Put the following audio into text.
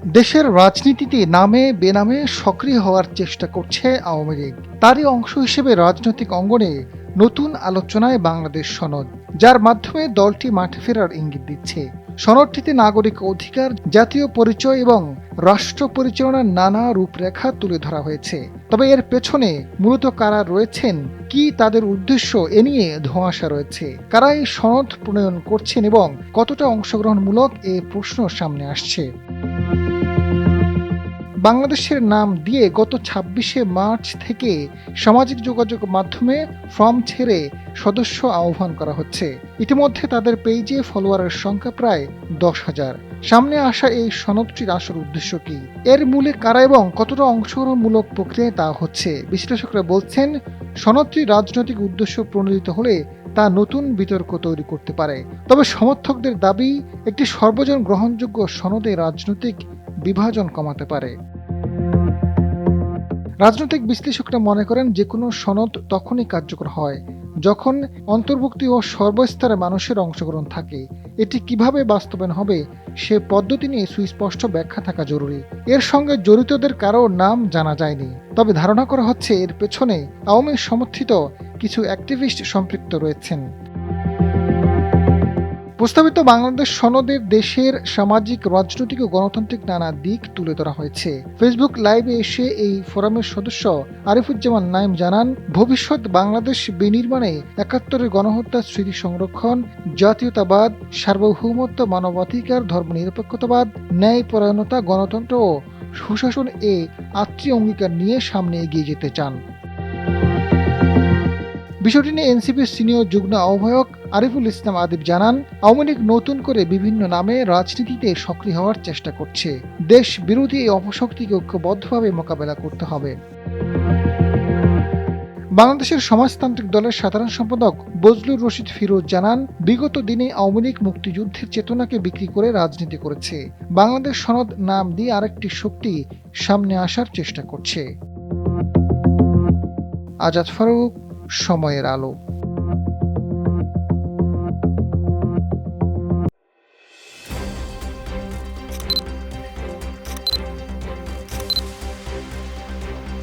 দেশের রাজনীতিতে নামে বেনামে সক্রিয় হওয়ার চেষ্টা করছে আওয়ামী লীগ। তারই অংশ হিসেবে রাজনৈতিক অঙ্গনে নতুন আলোচনায় বাংলাদেশ সনদ, যার মাধ্যমে দলটি মাঠে ফেরার ইঙ্গিত দিচ্ছে। সনদটিতে নাগরিক অধিকার, জাতীয় পরিচয় এবং রাষ্ট্র পরিচালনার নানা রূপরেখা তুলে ধরা হয়েছে। তবে এর পেছনে মূলত কারা রয়েছেন, কি তাদের উদ্দেশ্য, এ নিয়ে ধোঁয়াশা রয়েছে। কারা এই সনদ প্রণয়ন করছেন এবং কতটা অংশগ্রহণমূলক, এ প্রশ্ন সামনে আসছে। বাংলাদেশের নাম দিয়ে গত ২৬শে মার্চ থেকে সামাজিক যোগাযোগ মাধ্যমে ফর্ম ছেড়ে সদস্য আহ্বান করা হচ্ছে। ইতিমধ্যে তাদের পেজে ফলোয়ারের সংখ্যা প্রায় ১০,০০০। সামনে আসা এই সনদটির আসল উদ্দেশ্য কি, এর মূলে কারা এবং কতটা অংশগ্রহণমূলক প্রক্রিয়ায় তা হচ্ছে। বিশ্লেষকরা বলছেন, সনদটি রাজনৈতিক উদ্দেশ্য প্রণোদিত হলে তা নতুন বিতর্ক তৈরি করতে পারে। তবে সমর্থকদের দাবি, একটি সর্বজন গ্রহণযোগ্য সনদে রাজনৈতিক বিভাজন কমাতে পারে। রাজনৈতিক বিশ্লেষকরা মনে করেন, যে কোনো সনদ তখনই কার্যকর হয় যখন অন্তর্ভুক্তি ও সর্বস্তরের মানুষের অংশগ্রহণ থাকে। এটি কিভাবে বাস্তবায়ন হবে সে পদ্ধতি নিয়ে সুস্পষ্ট ব্যাখ্যা থাকা জরুরি। এর সঙ্গে জড়িতদের কারো নাম জানা যায়নি, তবে ধারণা করা হচ্ছে এর পেছনে আওয়ামী সমর্থিত কিছু অ্যাক্টিভিস্ট সম্পৃক্ত রয়েছেন। প্রস্তাবিত বাংলাদেশ সনদের দেশের সামাজিক, রাজনৈতিক ও গণতান্ত্রিক নানা দিক তুলে ধরা হয়েছে। ফেসবুক লাইভে এসে এই ফোরামের সদস্য আরিফুজ্জামান নাইম জানান, ভবিষ্যৎ বাংলাদেশ বিনির্মাণে ৭১-এর গণহত্যার স্মৃতি সংরক্ষণ, জাতীয়তাবাদ, সার্বভৌমত্ব, মানবাধিকার, ধর্মনিরপেক্ষতাবাদ, ন্যায়পরায়ণতা, গণতন্ত্র ও সুশাসন এ আত্মীয় অঙ্গীকার নিয়ে সামনে এগিয়ে যেতে চান। বিষয়টি নিয়ে এনসিপির সিনিয়র যুগ্ম আহ্বায়ক আরিফুল ইসলাম আদিব জানান, আওয়ামী লীগ নতুন করে বিভিন্ন নামে রাজনীতিতে সক্রিয় হওয়ার চেষ্টা করছে। দেশ বিরোধী এই অপশক্তিকে ঐক্যবদ্ধভাবে মোকাবেলা করতে হবে। বাংলাদেশের সমাজতান্ত্রিক দলের সাধারণ সম্পাদক বজলুর রশিদ ফিরোজ জানান, বিগত দিনে আওয়ামী লীগ মুক্তিযুদ্ধের চেতনাকে বিক্রি করে রাজনীতি করেছে। বাংলাদেশ সনদ নাম দিয়ে আরেকটি শক্তি সামনে আসার চেষ্টা করছে। আজাদ ফারুক, সময়ের আলো।